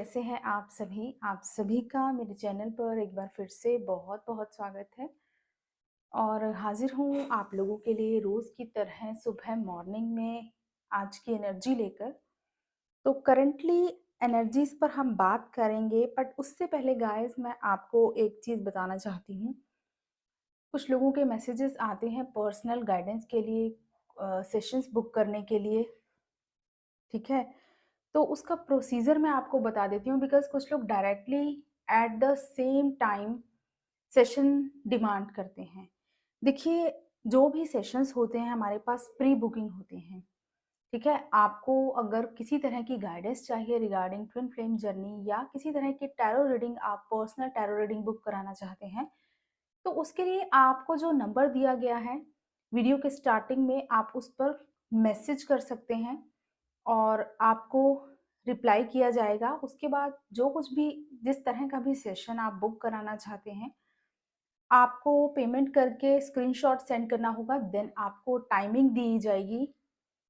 कैसे हैं आप सभी? आप सभी का मेरे चैनल पर एक बार फिर से बहुत-बहुत स्वागत है और हाज़िर हूँ आप लोगों के लिए रोज़ की तरह सुबह मॉर्निंग में आज की एनर्जी लेकर। तो करंटली एनर्जीज़ पर हम बात करेंगे, बट उससे पहले गाइज़ मैं आपको एक चीज़ बताना चाहती हूँ। कुछ लोगों के मैसेजेस आते हैं पर्सनल गाइडेंस के लिए, सेशंस बुक करने के लिए, ठीक है? तो उसका प्रोसीजर मैं आपको बता देती हूँ, बिकॉज़ कुछ लोग directly at the same time session demand करते हैं। देखिए, जो भी सेशंस होते हैं हमारे पास प्री बुकिंग होते हैं, ठीक है? आपको अगर किसी तरह की गाइडेंस चाहिए रिगार्डिंग ट्विन फ्लेम जर्नी या किसी तरह की टैरो रीडिंग, आप पर्सनल टैरो रीडिंग बुक कराना चाहते हैं, तो उसके लिए आपको जो नंबर दिया गया है, वीडियो के स्टार्टिंग में आप उस पर मैसेज कर सकते हैं और आपको रिप्लाई किया जाएगा। उसके बाद जो कुछ भी जिस तरह का भी सेशन आप बुक कराना चाहते हैं, आपको पेमेंट करके स्क्रीनशॉट सेंड करना होगा, देन आपको टाइमिंग दी जाएगी।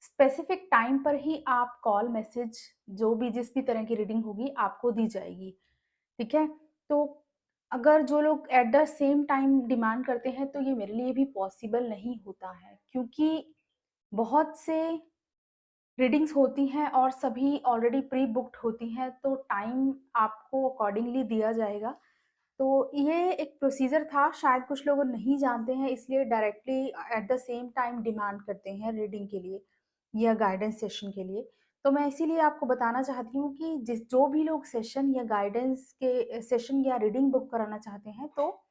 स्पेसिफिक टाइम पर ही आप कॉल, मैसेज जो भी जिस भी तरह की रीडिंग होगी आपको दी जाएगी, ठीक है? तो अगर जो लोग at the same time demand करते हैं तो ये मेरे लिए भी पॉसिबल नहीं होता है, क्योंकि बहुत से रीडिंग्स होती हैं और सभी ऑलरेडी प्री बुक्ड होती हैं, तो टाइम आपको अकॉर्डिंगली दिया जाएगा। तो ये एक प्रोसीजर था, शायद कुछ लोग नहीं जानते हैं, इसलिए directly at the same time demand करते हैं रीडिंग के लिए या गाइडेंस सेशन के लिए। तो मैं इसीलिए आपको बताना चाहती हूँ कि जो भी लोग सेशन या गाइडेंस के सेशन या रीडिंग बुक कराना चाहते हैं, तो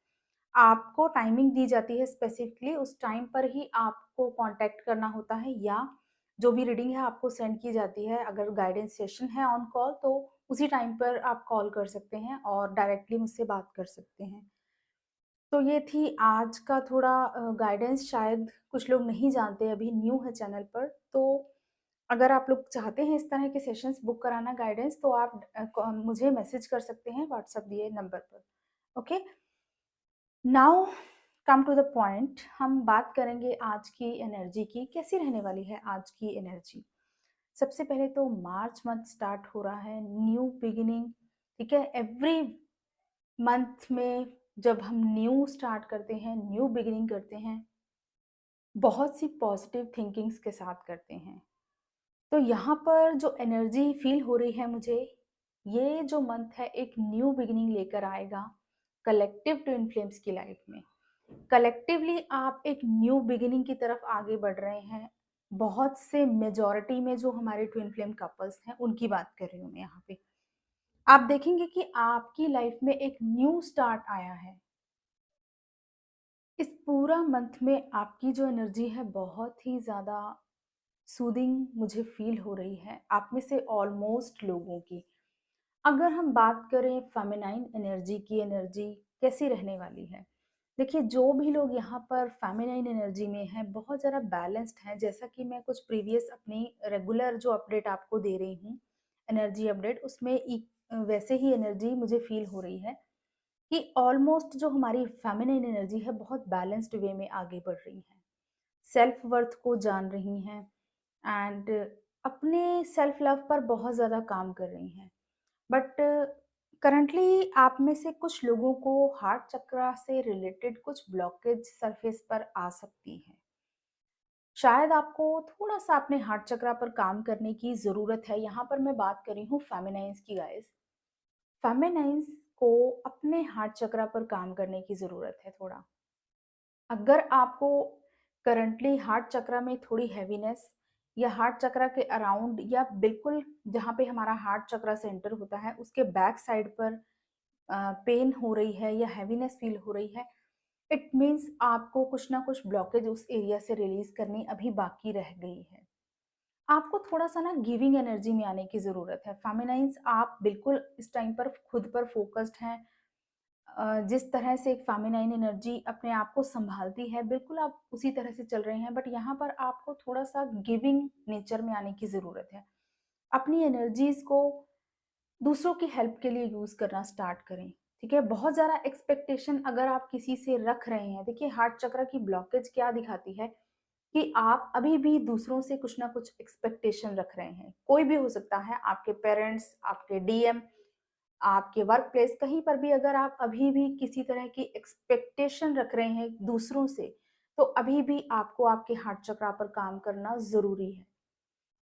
आपको टाइमिंग दी जाती है स्पेसिफिकली, उस टाइम पर ही आपको कॉन्टैक्ट करना होता है, या जो भी रीडिंग है आपको सेंड की जाती है। अगर गाइडेंस सेशन है ऑन कॉल, तो उसी टाइम पर आप कॉल कर सकते हैं और डायरेक्टली मुझसे बात कर सकते हैं। तो ये थी आज का थोड़ा गाइडेंस, शायद कुछ लोग नहीं जानते, अभी न्यू है चैनल पर। तो अगर आप लोग चाहते हैं इस तरह के सेशंस बुक कराना गाइडेंस, तो आप मुझे मैसेज कर सकते हैं व्हाट्सएप दिए नंबर पर। Okay, now come to the point. हम बात करेंगे आज की एनर्जी की, कैसी रहने वाली है आज की एनर्जी। सबसे पहले तो मार्च मंथ स्टार्ट हो रहा है, न्यू बिगिनिंग, ठीक है? एवरी मंथ में जब हम न्यू स्टार्ट करते हैं, न्यू बिगिनिंग करते हैं, बहुत सी पॉजिटिव थिंकिंग्स के साथ करते हैं। तो यहाँ पर जो एनर्जी फील हो रही है मुझे, ये जो मंथ है एक न्यू बिगिनिंग लेकर आएगा कलेक्टिव ट्विन फ्लेम्स की लाइफ में। कलेक्टिवली आप एक न्यू बिगिनिंग की तरफ आगे बढ़ रहे हैं। बहुत से मेजॉरिटी में जो हमारे ट्विन फ्लेम कपल्स हैं उनकी बात कर रही हूँ मैं यहाँ पे। आप देखेंगे कि आपकी लाइफ में एक न्यू स्टार्ट आया है। इस पूरा मंथ में आपकी जो एनर्जी है बहुत ही ज़्यादा सूदिंग मुझे फील हो रही है, आप में से ऑलमोस्ट लोगों की। अगर हम बात करें फेमिनाइन एनर्जी की, एनर्जी कैसी रहने वाली है? देखिए, जो भी लोग यहाँ पर फेमिनाइन एनर्जी में हैं, बहुत ज़्यादा बैलेंस्ड हैं। जैसा कि मैं कुछ प्रीवियस अपनी रेगुलर जो अपडेट आपको दे रही हूँ, एनर्जी अपडेट, उसमें वैसे ही एनर्जी मुझे फील हो रही है कि ऑलमोस्ट जो हमारी फेमिनाइन एनर्जी है बहुत बैलेंस्ड वे में आगे बढ़ रही है, सेल्फ वर्थ को जान रही हैं एंड अपने सेल्फ लव पर बहुत ज़्यादा काम कर रही हैं। बट करंटली आप में से कुछ लोगों को हार्ट चक्रा से रिलेटेड कुछ ब्लॉकेज सरफेस पर आ सकती है। शायद आपको थोड़ा सा अपने हार्ट चक्रा पर काम करने की ज़रूरत है। यहाँ पर मैं बात कर रही हूँ फेमिनाइन्स की गाइस। फेमिनाइन्स को अपने हार्ट चक्रा पर काम करने की ज़रूरत है थोड़ा। अगर आपको करंटली हार्ट चक्रा में थोड़ी हैवीनेस या हार्ट चक्रा के अराउंड या बिल्कुल जहाँ पे हमारा हार्ट चक्रा सेंटर होता है उसके बैक साइड पर पेन हो रही है या हैवीनेस फील हो रही है, इट मीन्स आपको कुछ ना कुछ ब्लॉकेज उस एरिया से रिलीज करनी अभी बाकी रह गई है। आपको थोड़ा सा ना गिविंग एनर्जी में आने की ज़रूरत है। फेमिनाइन्स, आप बिल्कुल इस टाइम पर खुद पर फोकस्ड हैं। जिस तरह से एक फेमिनाइन एनर्जी अपने आप को संभालती है, बिल्कुल आप उसी तरह से चल रहे हैं, बट यहाँ पर आपको थोड़ा सा गिविंग नेचर में आने की ज़रूरत है। अपनी एनर्जीज को दूसरों की हेल्प के लिए यूज़ करना स्टार्ट करें, ठीक है? बहुत ज़्यादा एक्सपेक्टेशन अगर आप किसी से रख रहे हैं, देखिए हार्ट चक्र की ब्लॉकेज क्या दिखाती है कि आप अभी भी दूसरों से कुछ ना कुछ एक्सपेक्टेशन रख रहे हैं। कोई भी हो सकता है, आपके पेरेंट्स, आपके डीएम आपके वर्क प्लेस कहीं पर भी अगर आप अभी भी किसी तरह की एक्सपेक्टेशन रख रहे हैं दूसरों से, तो अभी भी आपको आपके हार्ट चक्रा पर काम करना ज़रूरी है।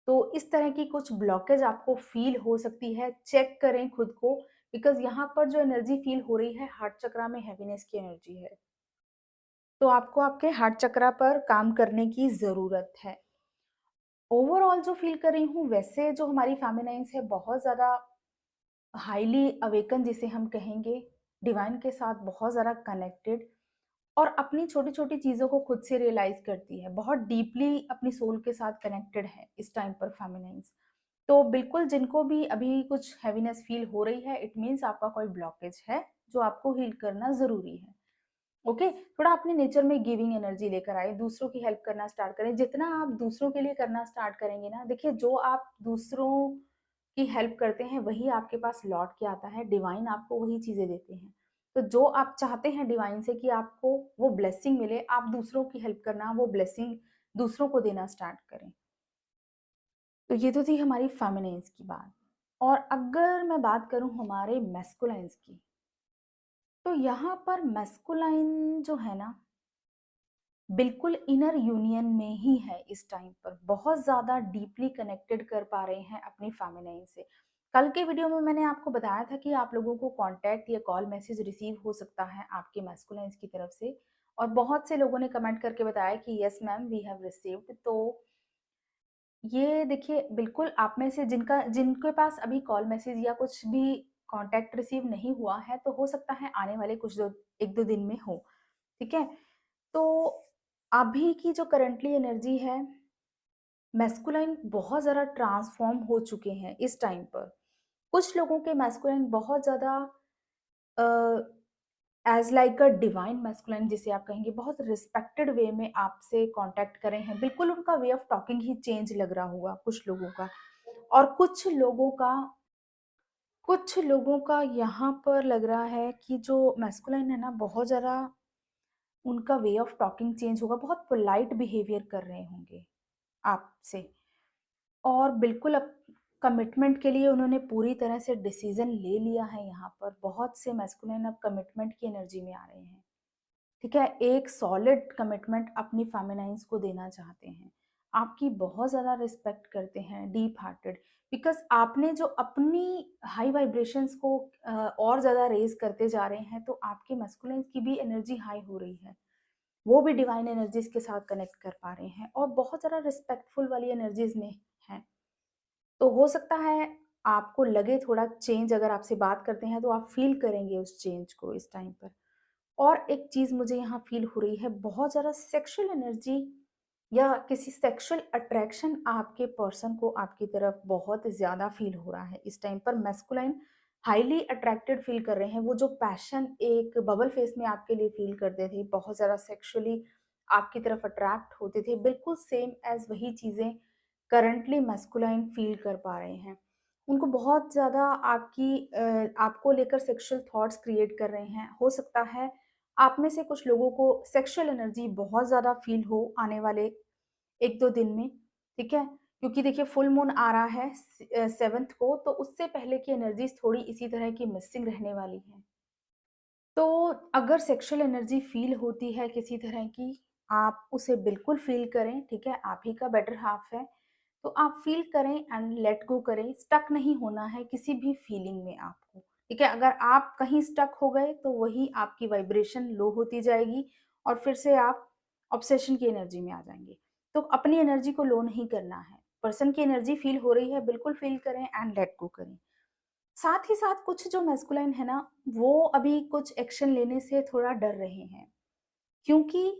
तो इस तरह की कुछ ब्लॉकेज आपको फ़ील हो सकती है, चेक करें खुद को, बिकॉज़ यहाँ पर जो एनर्जी फ़ील हो रही है हार्ट चक्रा में हैवीनेस की एनर्जी है। तो आपको आपके हार्ट चक्रा पर काम करने की ज़रूरत है। ओवरऑल जो फ़ील कर रही हूँ, वैसे जो हमारी फेमिनाइन्स है बहुत ज़्यादा हाइली अवेकन जिसे हम कहेंगे, डिवाइन के साथ बहुत ज़्यादा कनेक्टेड और अपनी छोटी-छोटी चीज़ों को खुद से रियलाइज़ करती है। बहुत डीपली अपनी सोल के साथ कनेक्टेड है इस टाइम पर फेमिनाइन्स। तो बिल्कुल जिनको भी अभी कुछ हैवीनेस फ़ील हो रही है, इट मीन्स आपका कोई ब्लॉकेज है, जो आपको हील करना ज़रूरी है। ओके? थोड़ा अपने नेचर में गिविंग एनर्जी लेकर आएँ, दूसरों की हेल्प करना स्टार्ट करें। जितना आप दूसरों के लिए करना स्टार्ट करेंगे ना, देखिए जो आप दूसरों की हेल्प करते हैं, वही आपके पास लौट के आता है, डिवाइन आपको वही चीज़ें देते हैं। तो जो आप चाहते हैं डिवाइन से कि आपको वो ब्लेसिंग मिले, आप दूसरों की हेल्प करना, वो ब्लेसिंग दूसरों को देना स्टार्ट करें। तो ये तो थी हमारी फेमिनिन्स की बात। और अगर मैं बात करूँ हमारे मैस्कुलाइन्स की, तो यहाँ पर मैस्कुलाइन जो है ना, बिल्कुल इनर यूनियन में ही है इस टाइम पर, बहुत ज़्यादा डीपली कनेक्टेड कर पा रहे हैं अपनी फेमिनाइन से। कल के वीडियो में मैंने आपको बताया था कि आप लोगों को कॉन्टैक्ट या कॉल मैसेज रिसीव हो सकता है आपके मैस्कुलाइन्स की तरफ से और बहुत से लोगों ने कमेंट करके बताया कि yes ma'am we have received. तो ये देखिए बिल्कुल आप में से जिनके पास अभी कॉल मैसेज या कुछ भी कॉन्टैक्ट रिसीव नहीं हुआ है, तो हो सकता है आने वाले कुछ 2 1-2 दिन में हो, ठीक है? तो अभी की जो करंटली एनर्जी है, मैस्कुलाइन बहुत ज़्यादा ट्रांसफ़ॉर्म हो चुके हैं इस टाइम पर। कुछ लोगों के मैस्कुलाइन बहुत ज़्यादा uh, as like a divine masculine जिसे आप कहेंगे, बहुत रिस्पेक्टेड वे में आपसे कॉन्टैक्ट कर रहे हैं। बिल्कुल उनका way of talking he change लग रहा होगा कुछ लोगों का। और कुछ लोगों का यहाँ पर लग रहा है कि जो मैस्कुलाइन है ना, बहुत ज़्यादा उनका वे ऑफ टॉकिंग चेंज होगा, बहुत पोलाइट बिहेवियर कर रहे होंगे आपसे। और बिल्कुल अब कमिटमेंट के लिए उन्होंने पूरी तरह से डिसीज़न ले लिया है यहाँ पर। बहुत से मैस्कुलिन अब कमिटमेंट की एनर्जी में आ रहे हैं, ठीक है? एक सॉलिड कमिटमेंट अपनी फेमिनाइन्स को देना चाहते हैं। आपकी बहुत ज़्यादा रिस्पेक्ट करते हैं, डीप हार्टेड, बिकॉज़ आपने जो अपनी हाई वाइब्रेशंस को और ज़्यादा रेज़ करते जा रहे हैं, तो आपके मैस्कुलिन्स की भी एनर्जी हाई हो रही है। वो भी डिवाइन एनर्जीज़ के साथ कनेक्ट कर पा रहे हैं और बहुत ज़्यादा रिस्पेक्टफुल वाली एनर्जीज़ में हैं। तो हो सकता है आपको लगे थोड़ा चेंज, अगर आपसे बात करते हैं तो आप फ़ील करेंगे उस चेंज को इस टाइम पर। और एक चीज़ मुझे यहाँ फ़ील हो रही है, बहुत ज़्यादा सेक्सुअल एनर्जी या किसी सेक्सुअल अट्रैक्शन आपके पर्सन को आपकी तरफ बहुत ज़्यादा फ़ील हो रहा है इस टाइम पर। मैस्कुलाइन हाईली अट्रैक्टेड फ़ील कर रहे हैं। वो जो पैशन एक बबल फेस में आपके लिए फ़ील करते थे, बहुत ज़्यादा सेक्सुअली आपकी तरफ अट्रैक्ट होते थे, बिल्कुल सेम एज़ वही चीज़ें करंटली मैस्कुलाइन फ़ील कर पा रहे हैं। उनको बहुत ज़्यादा आपको लेकर सेक्सुअल थॉट्स क्रिएट कर रहे हैं। हो सकता है आप में से कुछ लोगों को सेक्सुअल एनर्जी बहुत ज़्यादा फ़ील हो आने वाले 1-2 दिन में, ठीक है? क्योंकि देखिए फुल मून आ रहा है 7th को, तो उससे पहले की एनर्जीज़ थोड़ी इसी तरह की मिसिंग रहने वाली हैं। तो अगर सेक्सुअल एनर्जी फ़ील होती है किसी तरह की, आप उसे बिल्कुल फ़ील करें, ठीक है? आप ही का बेटर हाल्फ है, तो आप फ़ील करें एंड लेट गो करें। स्टक नहीं होना है किसी भी फ़ीलिंग में आपको, ठीक है? अगर आप कहीं स्टक हो गए, तो वही आपकी वाइब्रेशन लो होती जाएगी और फिर से आप ऑब्सेशन की एनर्जी में आ जाएँगे। तो अपनी एनर्जी को लो नहीं करना है। पर्सन की एनर्जी फ़ील हो रही है, बिल्कुल फ़ील करें एंड लेट गो करें। साथ ही साथ कुछ जो मैस्कुलाइन है ना, वो अभी कुछ एक्शन लेने से थोड़ा डर रहे हैं, क्योंकि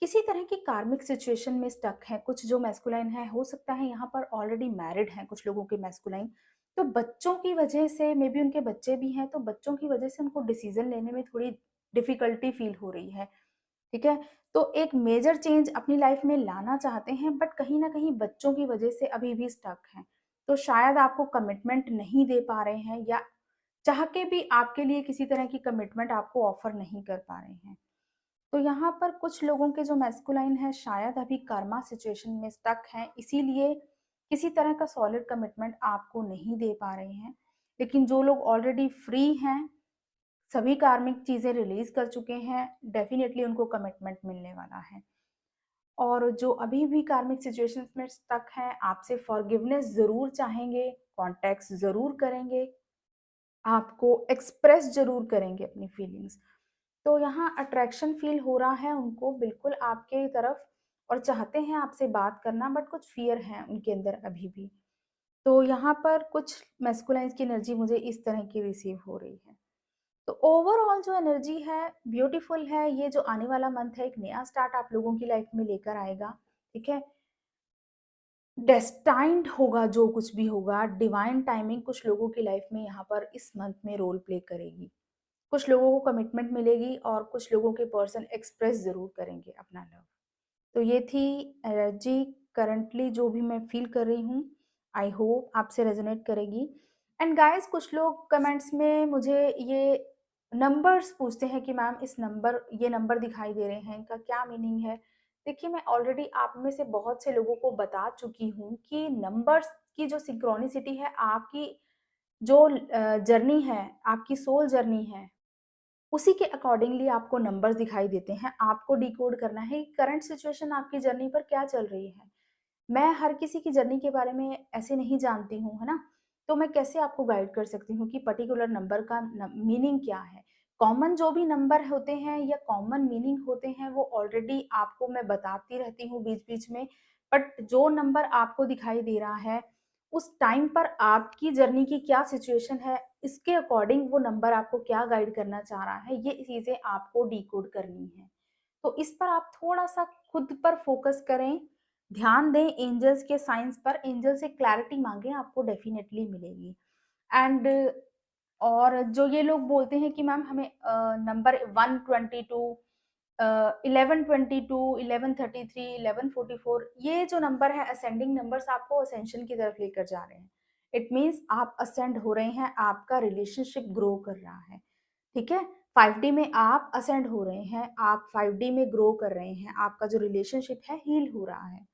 किसी तरह की कार्मिक सिचुएशन में स्टक हैं। कुछ जो मैस्कुलाइन है, हो सकता है यहाँ पर ऑलरेडी मैरिड हैं कुछ लोगों के मैस्कुलाइन, तो बच्चों की वजह से, मे बी उनके बच्चे भी हैं, तो बच्चों की वजह से उनको डिसीजन लेने में थोड़ी डिफिकल्टी फील हो रही है, ठीक है? तो एक मेजर चेंज अपनी लाइफ में लाना चाहते हैं, बट कहीं न कहीं बच्चों की वजह से अभी भी स्टक हैं। तो शायद आपको कमिटमेंट नहीं दे पा रहे हैं, या चाह के भी आपके लिए किसी तरह की कमिटमेंट आपको ऑफर नहीं कर पा रहे हैं। तो यहाँ पर कुछ लोगों के जो मैस्कुलाइन है, शायद अभी कर्मा सिचुएशन में स्टक हैं, इसीलिए किसी तरह का सॉलिड कमिटमेंट आपको नहीं दे पा रहे हैं। लेकिन जो लोग ऑलरेडी फ्री हैं, सभी कार्मिक चीज़ें रिलीज़ कर चुके हैं, डेफ़िनेटली उनको कमिटमेंट मिलने वाला है। और जो अभी भी कार्मिक सिचुएशंस में स्टक हैं, आपसे फॉरगिवनेस ज़रूर चाहेंगे, कॉन्टेक्ट ज़रूर करेंगे, आपको एक्सप्रेस ज़रूर करेंगे अपनी फीलिंग्स। तो यहाँ अट्रैक्शन फ़ील हो रहा है उनको बिल्कुल आपके तरफ, और चाहते हैं आपसे बात करना, बट कुछ फ़ियर है उनके अंदर अभी भी। तो यहाँ पर कुछ मैस्कुलाइन्स की एनर्जी मुझे इस तरह की रिसीव हो रही है। तो ओवरऑल जो एनर्जी है ब्यूटीफुल है। ये जो आने वाला मंथ है एक नया स्टार्ट आप लोगों की लाइफ में लेकर आएगा, ठीक है? डेस्टाइन्ड होगा जो कुछ भी होगा, डिवाइन टाइमिंग कुछ लोगों की लाइफ में यहाँ पर इस मंथ में रोल प्ले करेगी। कुछ लोगों को कमिटमेंट मिलेगी और कुछ लोगों के पर्सन एक्सप्रेस ज़रूर करेंगे अपना लव। तो ये थी एनर्जी करंटली जो भी मैं फ़ील कर रही हूँ। आई होप आपसे रेज़ोनेट करेगी। एंड गाइज़ कुछ लोग कमेंट्स में मुझे ये नंबर्स पूछते हैं कि मैम इस नंबर ये नंबर दिखाई दे रहे हैं, इनका क्या मीनिंग है? देखिए मैं ऑलरेडी आप में से बहुत से लोगों को बता चुकी हूँ कि नंबर्स की जो सिंक्रोनिसिटी है आपकी जो जर्नी है, आपकी सोल जर्नी है, उसी के अकॉर्डिंगली आपको नंबर्स दिखाई देते हैं। आपको डिकोड करना है कि करंट सिचुएशन आपकी जर्नी पर क्या चल रही है। मैं हर किसी की जर्नी के बारे में ऐसे नहीं जानती हूँ, है ना? तो मैं कैसे आपको गाइड कर सकती हूँ कि पर्टिकुलर नंबर का मीनिंग क्या है। कॉमन जो भी नंबर होते हैं या कॉमन मीनिंग होते हैं वो ऑलरेडी आपको मैं बताती रहती हूँ बीच बीच में, बट जो नंबर आपको दिखाई दे रहा है उस टाइम पर आपकी जर्नी की क्या सिचुएशन है, इसके अकॉर्डिंग वो नंबर आपको क्या गाइड करना चाह रहा है, ये चीजें आपको डिकोड करनी है। तो इस पर आप थोड़ा-सा खुद पर फ़ोकस करें, ध्यान दें एंजल्स के साइन्स पर, एंजल से क्लैरिटी माँगे, आपको डेफ़िनेटली मिलेगी। एंड और जो ये लोग बोलते हैं कि मैम हमें नंबर 122 1122, 1133, 1144 ये जो नंबर है असेंडिंग नंबर्स आपको असेंशन की तरफ लेकर जा रहे हैं। इट मीन्स आप असेंड हो रहे हैं, आपका रिलेशनशिप ग्रो कर रहा है, ठीक है? 5D में आप असेंड हो रहे हैं, आप 5D में ग्रो कर रहे हैं, आपका जो रिलेशनशिप है हील हो रहा है।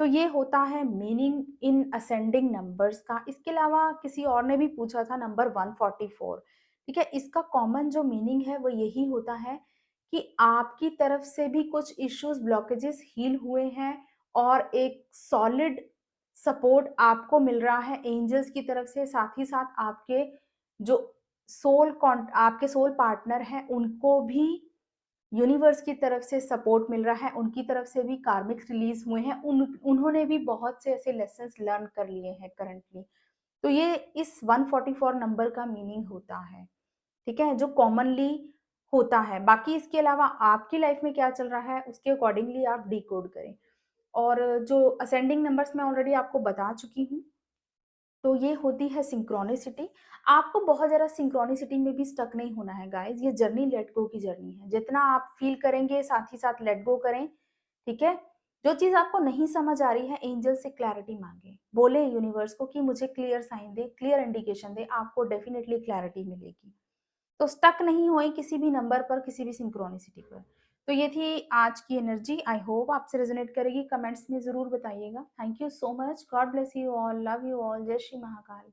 तो ये होता है मीनिंग इन असेंडिंग नंबर्स का। इसके अलावा किसी और ने भी पूछा था नंबर 144, ठीक है? इसका कॉमन जो मीनिंग है वो यही होता है कि आपकी तरफ से भी कुछ इश्यूज़, ब्लॉकेजेस हील हुए हैं और एक सॉलिड सपोर्ट आपको मिल रहा है एंजल्स की तरफ से, साथ ही साथ आपके जो आपके सोल पार्टनर हैं उनको भी यूनिवर्स की तरफ से सपोर्ट मिल रहा है, उनकी तरफ से भी कार्मिक्स रिलीज़ हुए हैं, उन्होंने भी बहुत से ऐसे लेसन्स लर्न कर लिए हैं करंटली। तो ये इस 144 नंबर का मीनिंग होता है, ठीक है? जो कॉमनली होता है। बाकी इसके अलावा आपकी लाइफ़ में क्या चल रहा है, उसके अकॉर्डिंगली आप डिकोड करें। और जो असेंडिंग नंबर्स मैं ऑलरेडी आपको बता चुकी हूँ। तो ये होती है सिंक्रोनिसिटी। आपको बहुत ज़्यादा सिंक्रोनिसिटी में भी स्टक नहीं होना है गाइज़, ये जर्नी लेट गो की जर्नी है। जितना आप फ़ील करेंगे साथ ही साथ लेट गो करें, ठीक है? जो चीज़ आपको नहीं समझ आ रही है एंजल से क्लैरिटी माँगे। बोले यूनिवर्स को कि मुझे क्लियर साइन दे, क्लियर इंडिकेशन दे, आपको डेफिनिटली क्लैरिटी मिलेगी। तो स्टक नहीं होएँ किसी भी नंबर पर, किसी भी सिंक्रोनिसिटी पर। तो ये थी आज की एनर्जी, आई होप आपसे रेज़ोनेट करेगी, कमेंट्स में ज़रूर बताइएगा। Thank you so much, God bless you all, love you all, जय श्री महाकाल।